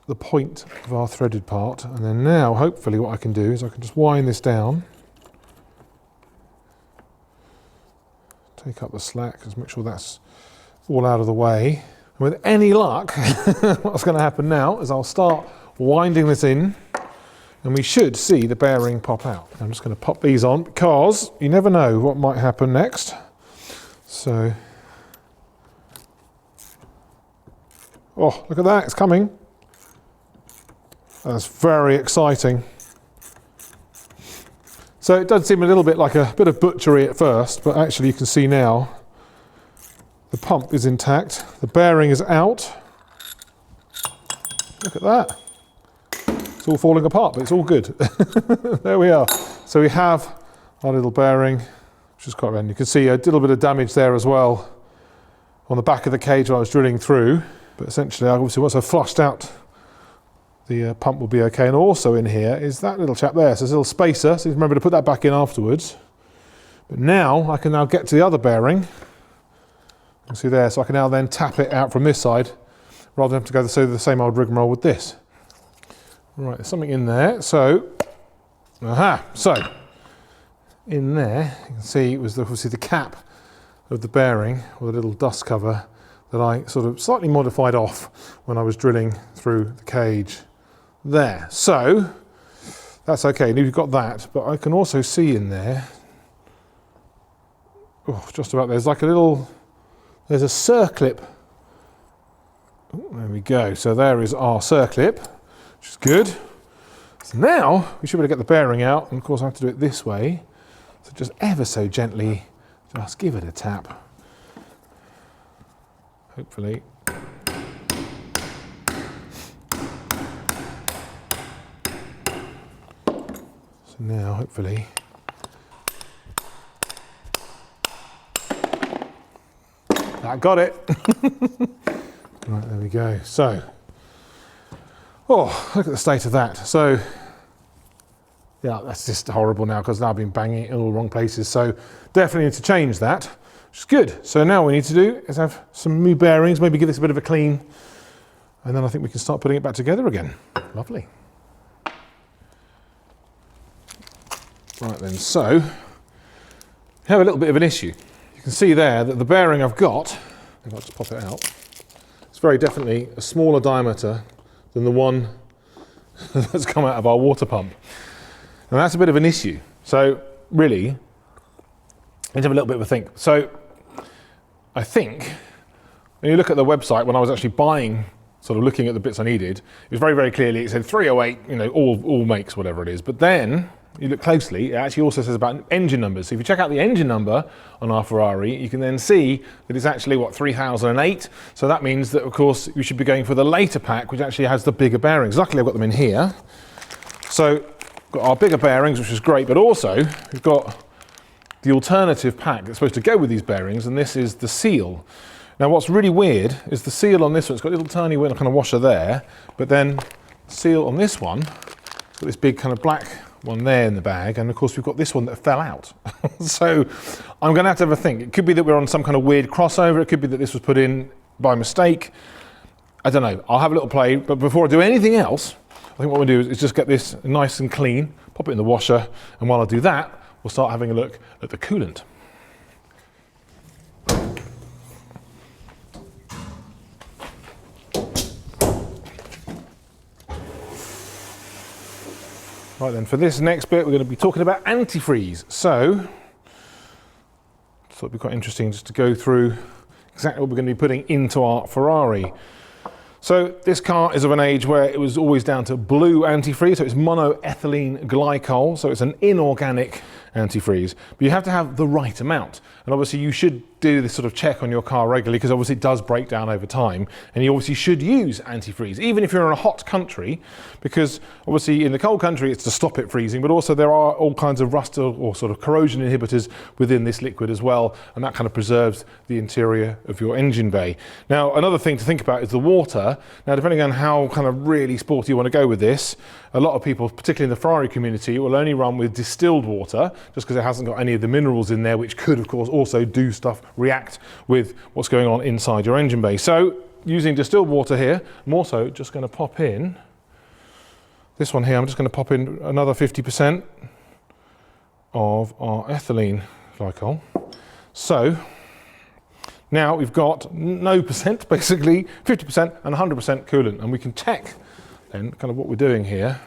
the point of our threaded part, and then now hopefully what I can do is I can just wind this down, take up the slack, just make sure that's all out of the way. And with any luck, what's going to happen now is I'll start winding this in, and we should see the bearing pop out. I'm just going to pop these on because you never know what might happen next. So, oh, look at that, it's coming. That's very exciting. So it does seem a little bit like a bit of butchery at first, but actually you can see now the pump is intact, the bearing is out. Look at that. It's all falling apart, but it's all good. There we are. So we have our little bearing, which is quite random. You can see a little bit of damage there as well on the back of the cage when I was drilling through. But essentially, obviously, once I've flushed out, the pump will be okay. And also in here is that little chap there. So there's a little spacer, so remember to put that back in afterwards. But now, I can now get to the other bearing. You can see there, so I can now then tap it out from this side, rather than have to go through the same old rigmarole with this. Right, there's something in there. So, so in there, you can see it was obviously the cap of the bearing, or the little dust cover that I sort of slightly modified off when I was drilling through the cage there. So that's okay, and you've got that, but I can also see in there, oh, just about there's like a little, there's a circlip. Oh, there we go. So there is our circlip, which is good. So now we should be able to get the bearing out, and of course I have to do it this way. So just ever so gently, just give it a tap. Hopefully. So now, hopefully, I got it. Right, there we go. So, oh, look at the state of that. So, yeah, that's just horrible now because now I've been banging it in all the wrong places. So, definitely need to change that, which is good. So now what we need to do is have some new bearings, maybe give this a bit of a clean, and then I think we can start putting it back together again. Lovely. Right then, so, we have a little bit of an issue. You can see there that the bearing I've got, if I just pop it out, it's very definitely a smaller diameter than the one that's come out of our water pump. And that's a bit of an issue. So really, let's have a little bit of a think. So I think when you look at the website, when I was actually buying, sort of looking at the bits I needed, it was very, very clearly, it said 308, you know, all makes, whatever it is. But then you look closely, it actually also says about engine numbers. So if you check out the engine number on our Ferrari, you can then see that it's actually, what, 3008. So that means that, of course, you should be going for the later pack, which actually has the bigger bearings. Luckily, I've got them in here. So we've got our bigger bearings, which is great, but also we've got the alternative pack that's supposed to go with these bearings, and this is the seal. Now, what's really weird is the seal on this one, it's got a little tiny kind of washer there, but then the seal on this one, it's got this big kind of black one there in the bag, and of course we've got this one that fell out. So I'm going to have a think. It could be that we're on some kind of weird crossover, it could be that this was put in by mistake. I don't know, I'll have a little play, but before I do anything else, I think what we'll do is just get this nice and clean, pop it in the washer, and while I do that, we'll start having a look at the coolant. Right then, for this next bit, we're going to be talking about antifreeze. So, I thought it'd be quite interesting just to go through exactly what we're going to be putting into our Ferrari. So this car is of an age where it was always down to blue antifreeze, so it's monoethylene glycol, so it's an inorganic antifreeze, but you have to have the right amount. And obviously you should do this sort of check on your car regularly because obviously it does break down over time, and you obviously should use antifreeze, even if you're in a hot country, because obviously in the cold country it's to stop it freezing, but also there are all kinds of rust or sort of corrosion inhibitors within this liquid as well, and that kind of preserves the interior of your engine bay. Now, another thing to think about is the water. Now, depending on how kind of really sporty you want to go with this, a lot of people, particularly in the Ferrari community, will only run with distilled water just because it hasn't got any of the minerals in there, which could, of course, also do stuff, react with what's going on inside your engine bay. So using distilled water here. I'm also just going to pop in this one here. I'm just going to pop in another 50% of our ethylene glycol. So now we've got no percent, basically 50% and 100% coolant, and we can check then kind of what we're doing here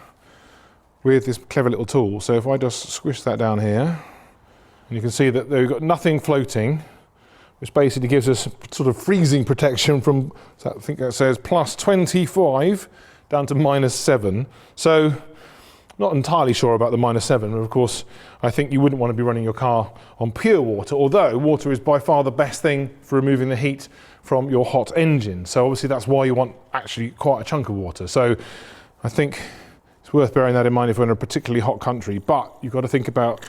with this clever little tool. So if I just squish that down here, and you can see that we've got nothing floating, which basically gives us sort of freezing protection from, I think that says plus 25 down to -7. So not entirely sure about the -7, but of course I think you wouldn't want to be running your car on pure water, although water is by far the best thing for removing the heat from your hot engine. So obviously that's why you want actually quite a chunk of water. So I think it's worth bearing that in mind if we're in a particularly hot country, but you've got to think about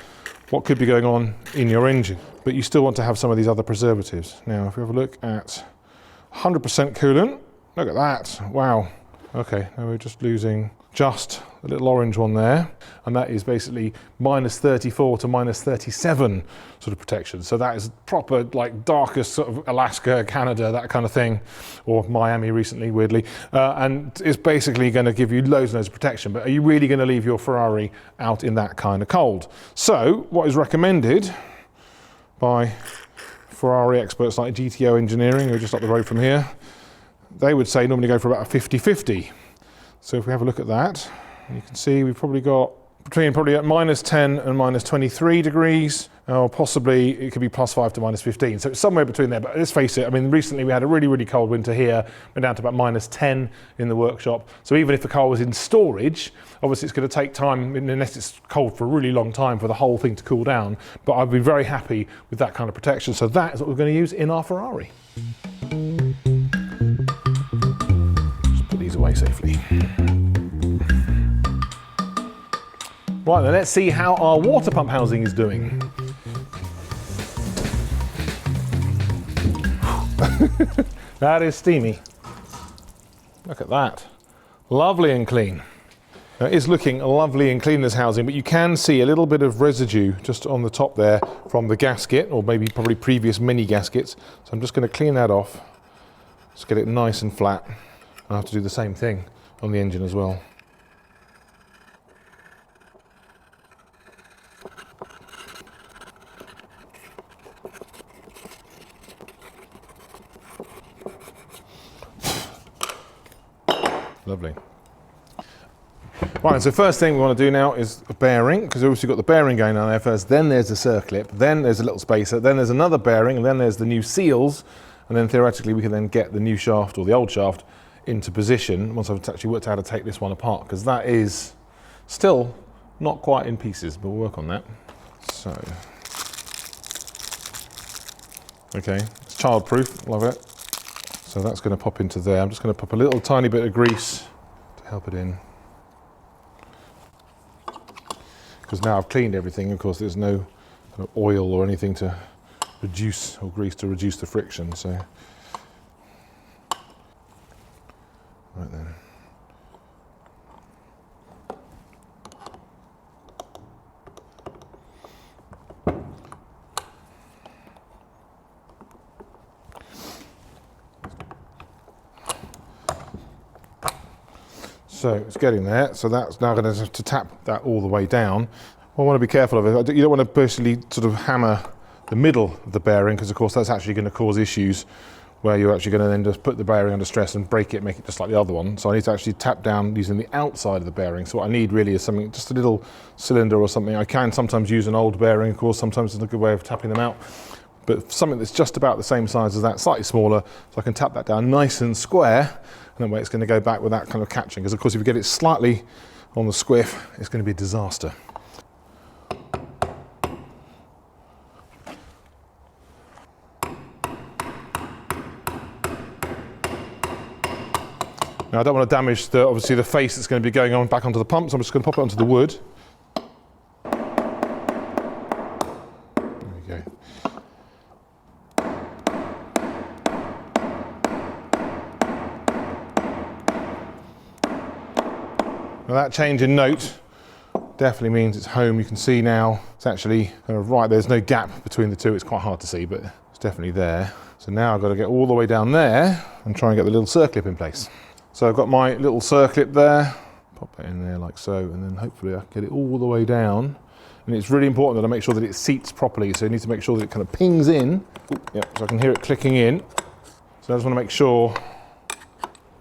what could be going on in your engine. But you still want to have some of these other preservatives. Now if we have a look at 100% coolant, look at that, wow. Okay, now we're just losing just a little orange one there, and that is basically -34 to -37 sort of protection. So that is proper, like darkest sort of Alaska, Canada, that kind of thing, or Miami recently, weirdly, and it's basically going to give you loads and loads of protection. But are you really going to leave your Ferrari out in that kind of cold? So what is recommended by Ferrari experts like GTO Engineering, who are just up the road from here, they would say normally go for about a 50-50. So if we have a look at that, you can see we've probably got between probably at -10 and -23 degrees, or possibly it could be +5 to -15. So it's somewhere between there, but let's face it, I mean, recently we had a really, really cold winter here, went down to about -10 in the workshop. So even if the car was in storage, obviously it's going to take time, unless it's cold for a really long time, for the whole thing to cool down. But I'd be very happy with that kind of protection. So that is what we're going to use in our Ferrari. Away safely. Right then, let's see how our water pump housing is doing. That is steamy. Look at that. Lovely and clean. Now, it is looking lovely and clean, this housing, but you can see a little bit of residue just on the top there from the gasket, or maybe probably previous mini gaskets. So I'm just going to clean that off. Just get it nice and flat. I have to do the same thing on the engine as well. Lovely. Right, so first thing we want to do now is a bearing, because obviously you've got the bearing going on there first, then there's the circlip, then there's a little spacer, then there's another bearing, and then there's the new seals, and then theoretically we can then get the new shaft, or the old shaft, into position once I've actually worked out how to take this one apart, because that is still not quite in pieces, but we'll work on that. So, okay, it's childproof, love it. So that's going to pop into there. I'm just going to pop a little tiny bit of grease to help it in, because now I've cleaned everything. Of course, there's no kind of oil or anything to reduce, or grease to reduce the friction. So. Right then. So it's getting there. So that's now going to have to tap that all the way down. What I want to be careful of is you don't want to basically sort of hammer the middle of the bearing, because of course that's actually going to cause issues where you're actually going to then just put the bearing under stress and break it, make it just like the other one. So I need to actually tap down using the outside of the bearing. So what I need really is something, just a little cylinder or something. I can sometimes use an old bearing, of course, sometimes it's a good way of tapping them out. But something that's just about the same size as that, slightly smaller, so I can tap that down nice and square, and that way it's going to go back with that kind of catching. Because of course if you get it slightly on the squiff, it's going to be a disaster. Now I don't want to damage obviously the face that's going to be going on back onto the pump, so I'm just going to pop it onto the wood. There we go. Now that change in note definitely means it's home. You can see now it's actually kind of right, there's no gap between the two. It's quite hard to see, but it's definitely there. So now I've got to get all the way down there and try and get the little circlip in place. So I've got my little circlip there, pop that in there like so, and then hopefully I can get it all the way down. And it's really important that I make sure that it seats properly, so you need to make sure that it kind of pings in. Yep, so I can hear it clicking in. So I just want to make sure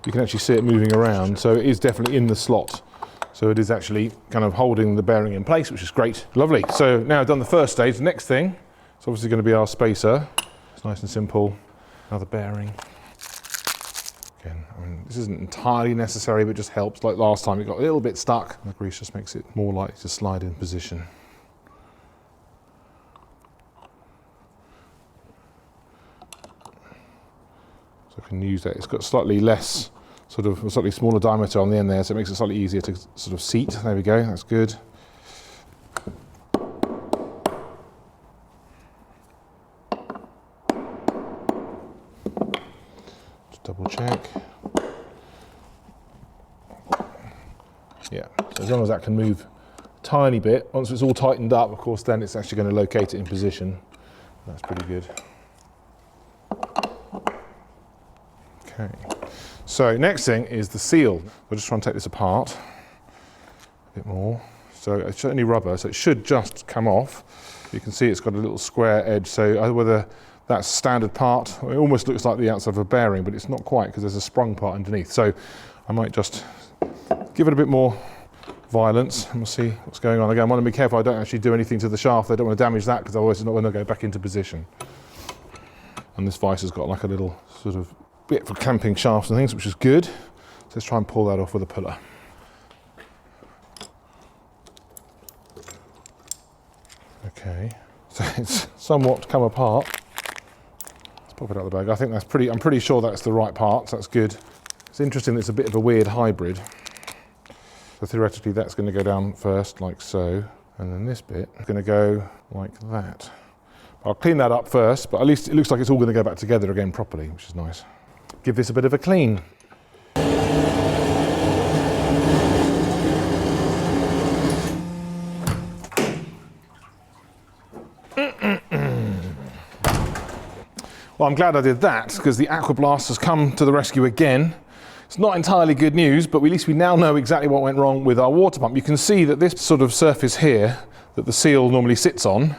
you can actually see it moving around. So it is definitely in the slot. So it is actually kind of holding the bearing in place, which is great. Lovely. So now I've done the first stage. The next thing is obviously going to be our spacer. It's nice and simple. Another bearing. Again, I mean, this isn't entirely necessary, but it just helps. Like last time, it got a little bit stuck. The grease just makes it more likely to slide in position. So I can use that. It's got slightly less, sort of a slightly smaller diameter on the end there, so it makes it slightly easier to sort of seat. There we go, that's good. Just double check. Yeah, so as long as that can move a tiny bit, once it's all tightened up, of course, then it's actually going to locate it in position. That's pretty good. Okay, so next thing is the seal. We'll just try and take this apart a bit more. So it's only rubber, so it should just come off. You can see it's got a little square edge, so whether that's standard part, it almost looks like the outside of a bearing, but it's not quite because there's a sprung part underneath. So I might just give it a bit more violence and we'll see what's going on. Again, I want to be careful I don't actually do anything to the shaft. I don't want to damage that because otherwise it's not going to go back into position. And this vise has got like a little sort of bit for clamping shafts and things, which is good. So let's try and pull that off with a puller. Okay, so it's somewhat come apart. Let's pop it out of the bag. I think that's I'm pretty sure that's the right part, so that's good. It's interesting that it's a bit of a weird hybrid. So theoretically that's going to go down first like so, and then this bit is going to go like that. I'll clean that up first, but at least it looks like it's all going to go back together again properly, which is nice. Give this a bit of a clean. Well, I'm glad I did that because the Aqua Blast has come to the rescue again. It's not entirely good news, but at least we now know exactly what went wrong with our water pump. You can see that this sort of surface here that the seal normally sits on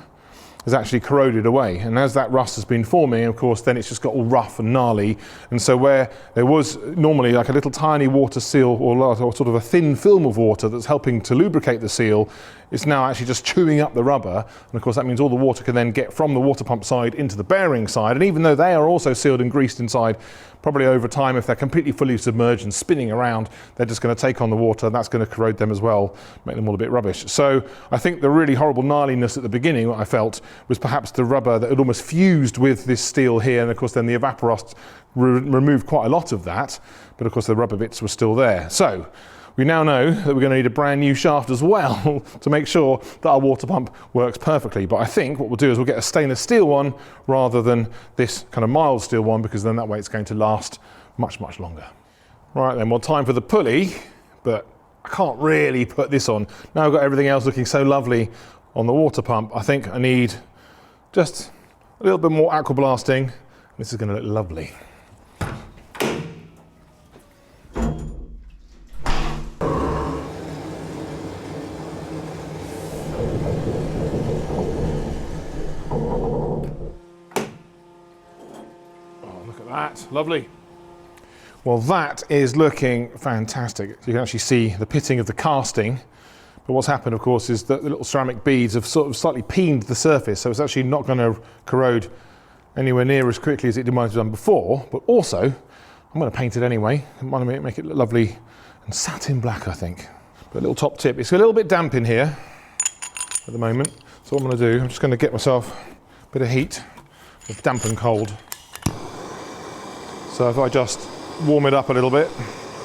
has actually corroded away, and as that rust has been forming, of course, then it's just got all rough and gnarly, and so where there was normally like a little tiny water seal or sort of a thin film of water that's helping to lubricate the seal, it's now actually just chewing up the rubber, and of course that means all the water can then get from the water pump side into the bearing side, and even though they are also sealed and greased inside, probably over time, if they're completely fully submerged and spinning around, they're just going to take on the water, and that's going to corrode them as well, make them all a bit rubbish. So I think the really horrible gnarliness at the beginning, what I felt, was perhaps the rubber that had almost fused with this steel here, and of course then the evaporust removed quite a lot of that, but of course the rubber bits were still there. So we now know that we're going to need a brand new shaft as well to make sure that our water pump works perfectly. But I think what we'll do is we'll get a stainless steel one rather than this kind of mild steel one, because then that way it's going to last much, much longer. Right then, well, time for the pulley, but I can't really put this on. Now I've got everything else looking so lovely on the water pump, I think I need just a little bit more aqua blasting. This is going to look lovely. That, lovely. Well, that is looking fantastic. So you can actually see the pitting of the casting. But what's happened, of course, is that the little ceramic beads have sort of slightly peened the surface, so it's actually not going to corrode anywhere near as quickly as it might have done before. But also, I'm going to paint it anyway. I want to make it look lovely and satin black, I think. But a little top tip, it's a little bit damp in here at the moment. So what I'm going to do, I'm just going to get myself a bit of heat, with damp and cold. So if I just warm it up a little bit,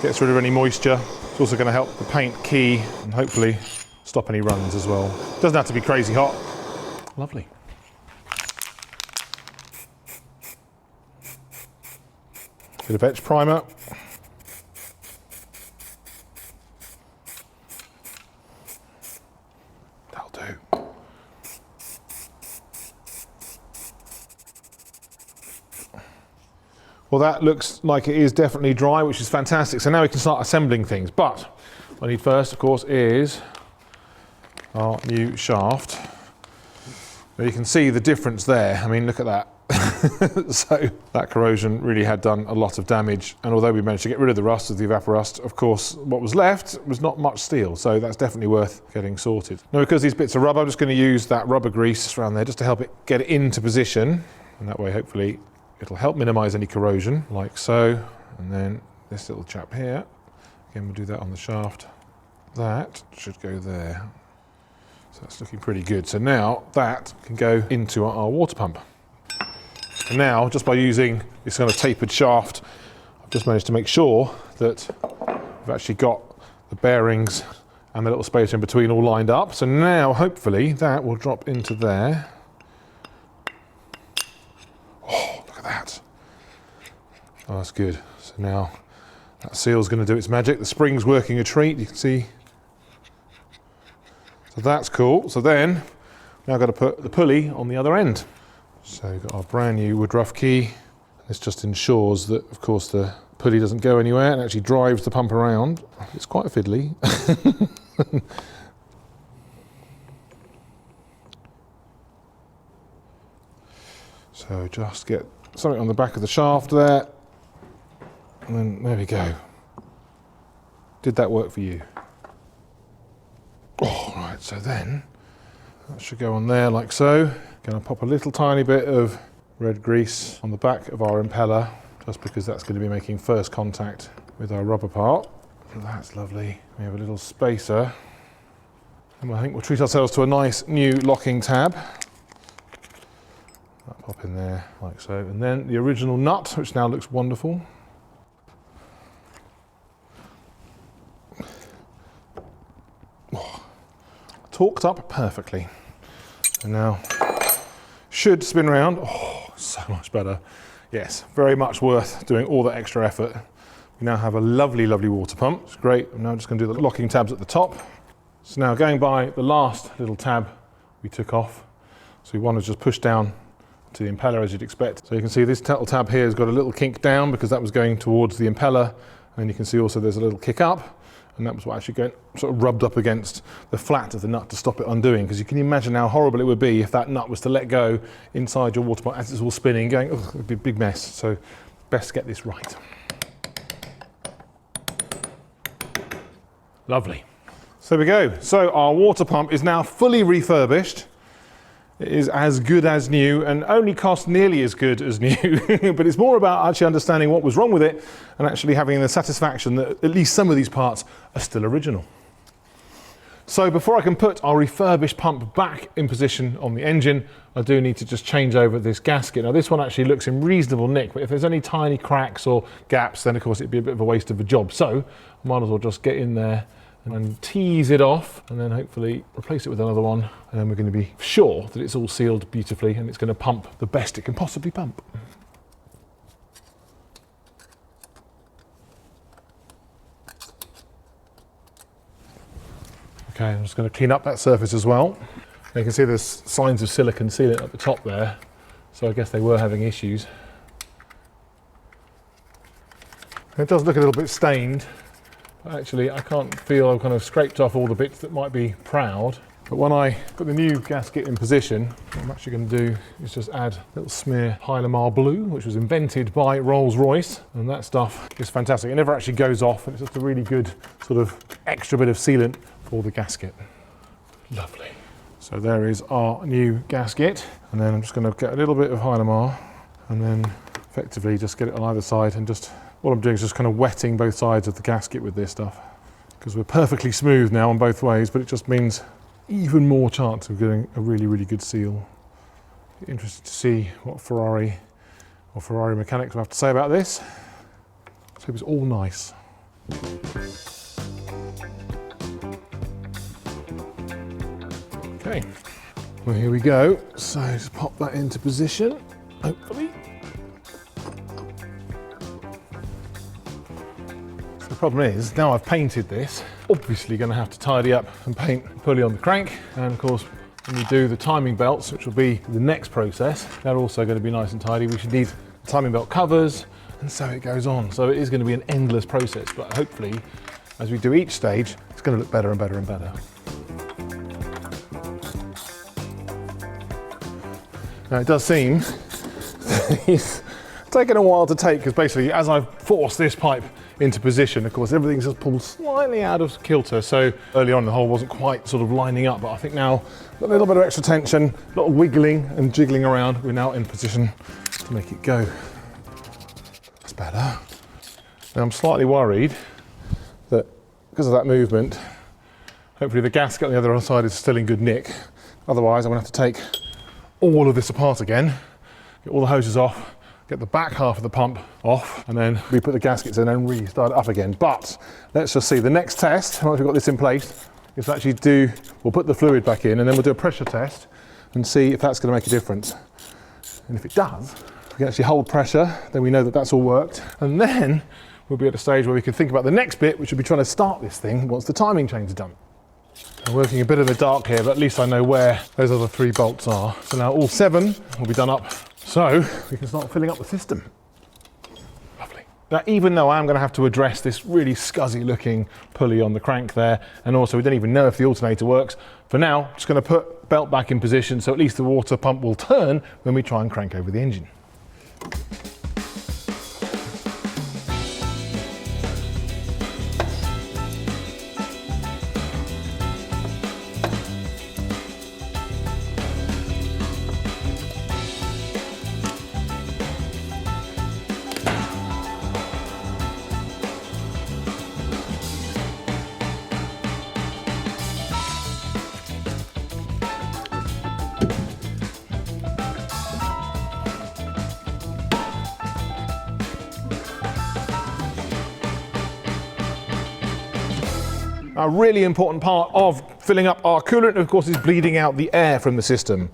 gets rid of any moisture. It's also going to help the paint key and hopefully stop any runs as well. Doesn't have to be crazy hot. Lovely. Bit of etch primer. That'll do. Well, that looks like it is definitely dry, which is fantastic. So now we can start assembling things. But what I need first, of course, is our new shaft. Now you can see the difference there. I mean, look at that. So that corrosion really had done a lot of damage, and although we managed to get rid of the rust of the evaporust, of course what was left was not much steel, so that's definitely worth getting sorted. Now because these bits are rubber, I'm just going to use that rubber grease around there just to help it get it into position, and that way hopefully it'll help minimize any corrosion, like so. And then this little chap here, again we'll do that on the shaft. That should go there. So that's looking pretty good. So now that can go into our water pump. And now, just by using this kind of tapered shaft, I've just managed to make sure that we've actually got the bearings and the little spacer in between all lined up. So now, hopefully, that will drop into there. Oh, look at that. Oh, that's good. So now that seal's going to do its magic. The spring's working a treat, you can see. So that's cool. So then, now I've got to put the pulley on the other end. So we've got our brand new woodruff key. This just ensures that, of course, the pulley doesn't go anywhere and actually drives the pump around. It's quite fiddly. So just get something on the back of the shaft there. And then there we go. Did that work for you? Oh, right, so then that should go on there like so. Going to pop a little tiny bit of red grease on the back of our impeller, just because that's going to be making first contact with our rubber part. So that's lovely. We have a little spacer. And I think we'll treat ourselves to a nice new locking tab. That pop in there like so. And then the original nut, which now looks wonderful. Oh, torqued up perfectly. And now should spin around. Oh, so much better. Yes, very much worth doing all that extra effort. We now have a lovely, lovely water pump. It's great. I'm now just going to do the locking tabs at the top. So now going by the last little tab we took off. So we want to just push down to the impeller as you'd expect. So you can see this little tab here has got a little kink down because that was going towards the impeller. And you can see also there's a little kick up. And that was what actually sort of rubbed up against the flat of the nut to stop it undoing. Because you can imagine how horrible it would be if that nut was to let go inside your water pump as it's all spinning, going, oh, it'd be a big mess. So best get this right. Lovely. So there we go. So our water pump is now fully refurbished. It is as good as new and only cost nearly as good as new. But it's more about actually understanding what was wrong with it and actually having the satisfaction that at least some of these parts are still original. So before I can put our refurbished pump back in position on the engine, I do need to just change over this gasket. Now this one actually looks in reasonable nick, but if there's any tiny cracks or gaps, then of course it'd be a bit of a waste of a job. So I might as well just get in there and tease it off and then hopefully replace it with another one, and then we're going to be sure that it's all sealed beautifully and it's going to pump the best it can possibly pump. Okay, I'm just going to clean up that surface as well. You can see there's signs of silicone sealant at the top there, so I guess they were having issues. It does look a little bit stained. Actually, I can't feel I've kind of scraped off all the bits that might be proud. But when I got the new gasket in position, what I'm actually going to do is just add a little smear Hylamar Blue, which was invented by Rolls-Royce. And that stuff is fantastic. It never actually goes off, and it's just a really good sort of extra bit of sealant for the gasket. Lovely. So there is our new gasket. And then I'm just going to get a little bit of Hylamar and then effectively just get it on either side, and just what I'm doing is just kind of wetting both sides of the gasket with this stuff, because we're perfectly smooth now on both ways, but it just means even more chance of getting a really, really good seal. Interested to see what Ferrari or Ferrari mechanics will have to say about this. So it was all nice. Okay, well here we go. So just pop that into position, hopefully. The problem is, now I've painted this, obviously going to have to tidy up and paint the pulley on the crank, and of course when you do the timing belts, which will be the next process, they're also going to be nice and tidy. We should need timing belt covers And so it goes on. So it is going to be an endless process, but hopefully as we do each stage, it's going to look better and better and better. Now it does seem it's taken a while to take, because basically as I've forced this pipe into position, of course everything's just pulled slightly out of kilter. So early on the hole wasn't quite sort of lining up, but I think now a little bit of extra tension, a lot of wiggling and jiggling around, we're now in position to make it go. That's better. Now I'm slightly worried that because of that movement, hopefully the gasket on the other side is still in good nick. Otherwise I'm going to have to take all of this apart again, get all the hoses off, get the back half of the pump off, and then we put the gaskets in and restart it up again. But let's just see, the next test, once we've got this in place, is to actually we'll put the fluid back in and then we'll do a pressure test and see if that's going to make a difference. And if it does, we can actually hold pressure, then we know that that's all worked. And then we'll be at a stage where we can think about the next bit, which will be trying to start this thing once the timing chain is done. I'm working a bit in the dark here, but at least I know where those other 3 bolts are. So now all 7 will be done up, so we can start filling up the system. Lovely. Now, even though I am going to have to address this really scuzzy looking pulley on the crank there, and also we don't even know if the alternator works, for now, I'm just going to put belt back in position so at least the water pump will turn when we try and crank over the engine. A really important part of filling up our coolant, of course, is bleeding out the air from the system.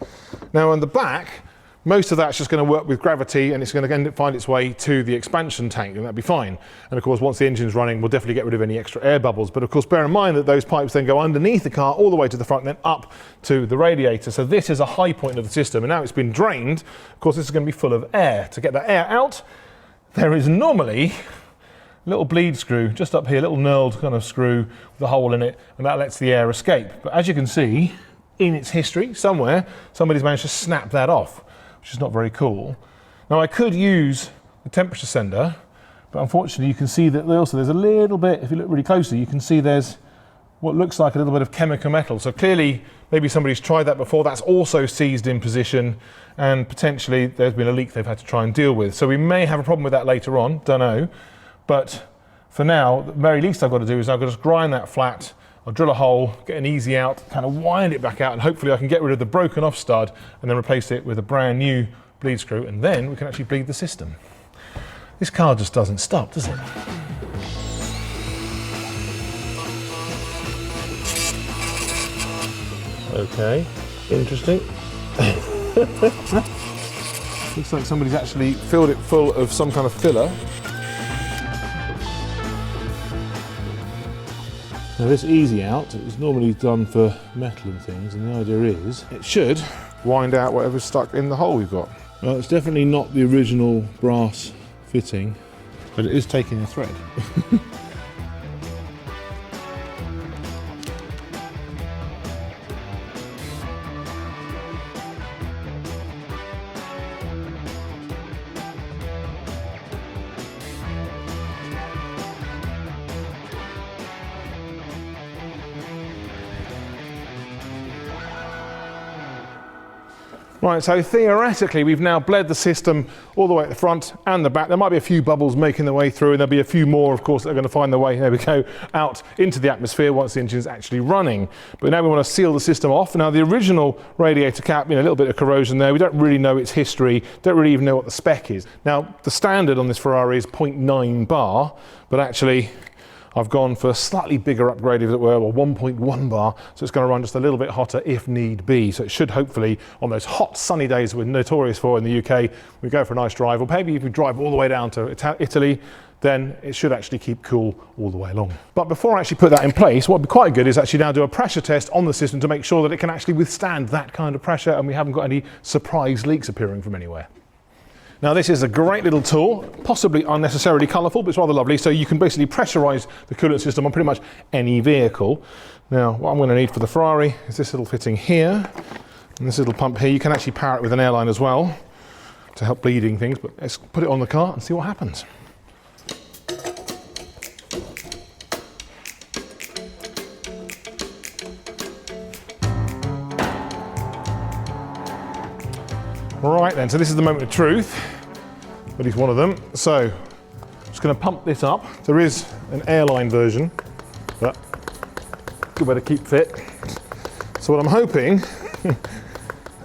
Now on the back, most of that's just going to work with gravity and it's going to find its way to the expansion tank, and that'll be fine. And of course, once the engine's running, we'll definitely get rid of any extra air bubbles. But of course, bear in mind that those pipes then go underneath the car all the way to the front, then up to the radiator. So this is a high point of the system, and now it's been drained. Of course, this is going to be full of air. To get that air out, there is normally little bleed screw just up here, little knurled kind of screw with a hole in it, and that lets the air escape. But as you can see, in its history, somewhere, somebody's managed to snap that off, which is not very cool. Now I could use the temperature sender, but unfortunately you can see that there's a little bit, if you look really closely, you can see there's what looks like a little bit of chemical metal. So clearly, maybe somebody's tried that before, that's also seized in position, and potentially there's been a leak they've had to try and deal with. So we may have a problem with that later on, don't know. But for now, the very least I've got to do is I've got to just grind that flat, I'll drill a hole, get an easy out, kind of wind it back out, and hopefully I can get rid of the broken off stud and then replace it with a brand new bleed screw, and then we can actually bleed the system. This car just doesn't stop, does it? Okay, interesting. Looks like somebody's actually filled it full of some kind of filler. Now this easy out is normally done for metal and things, and the idea is it should wind out whatever's stuck in the hole we've got. Well, it's definitely not the original brass fitting, but it is taking a thread. Right, so theoretically we've now bled the system all the way at the front and the back. There might be a few bubbles making their way through, and there'll be a few more, of course, that are going to find their way, there we go, out into the atmosphere once the engine is actually running. But now we want to seal the system off. Now the original radiator cap, a little bit of corrosion there. We don't really know its history, don't really even know what the spec is. Now the standard on this Ferrari is 0.9 bar, but actually I've gone for a slightly bigger upgrade, as it were, or 1.1 bar, so it's going to run just a little bit hotter if need be. So it should hopefully, on those hot sunny days we're notorious for in the UK, we go for a nice drive, or maybe if we drive all the way down to Italy, then it should actually keep cool all the way along. But before I actually put that in place, what would be quite good is actually now do a pressure test on the system to make sure that it can actually withstand that kind of pressure and we haven't got any surprise leaks appearing from anywhere. Now this is a great little tool, possibly unnecessarily colourful, but it's rather lovely. So you can basically pressurise the coolant system on pretty much any vehicle. Now what I'm going to need for the Ferrari is this little fitting here, and this little pump here. You can actually power it with an airline as well to help bleeding things, but let's put it on the car and see what happens. Right then, so this is the moment of truth, at least one of them. So, I'm just going to pump this up. There is an airline version, but good way to keep fit. So what I'm hoping,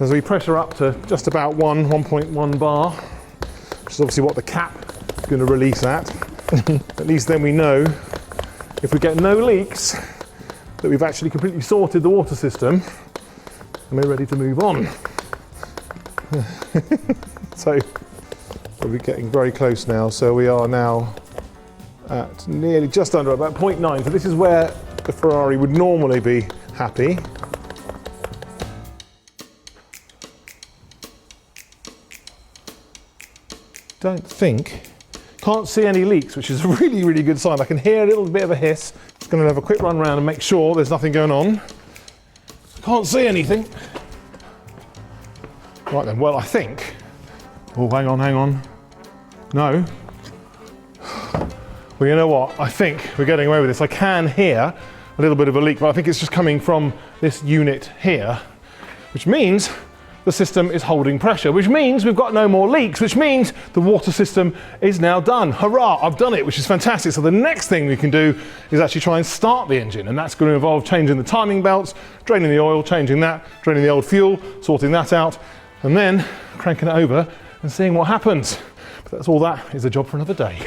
as we pressure up to just about 1.1 bar, which is obviously what the cap is going to release at, at least then we know, if we get no leaks, that we've actually completely sorted the water system, and we're ready to move on. So we're getting very close now. So we are now at nearly just under about 0.9. So this is where the Ferrari would normally be happy. Can't see any leaks, which is a really, really good sign. I can hear a little bit of a hiss. Just going to have a quick run around and make sure there's nothing going on. Can't see anything. Right then, well I think, oh hang on, no. Well you know what, I think we're getting away with this. I can hear a little bit of a leak, but I think it's just coming from this unit here, which means the system is holding pressure, which means we've got no more leaks, which means the water system is now done. Hurrah, I've done it, which is fantastic. So the next thing we can do is actually try and start the engine, and that's going to involve changing the timing belts, draining the oil, changing that, draining the old fuel, sorting that out, and then cranking it over and seeing what happens. But that's all that is a job for another day.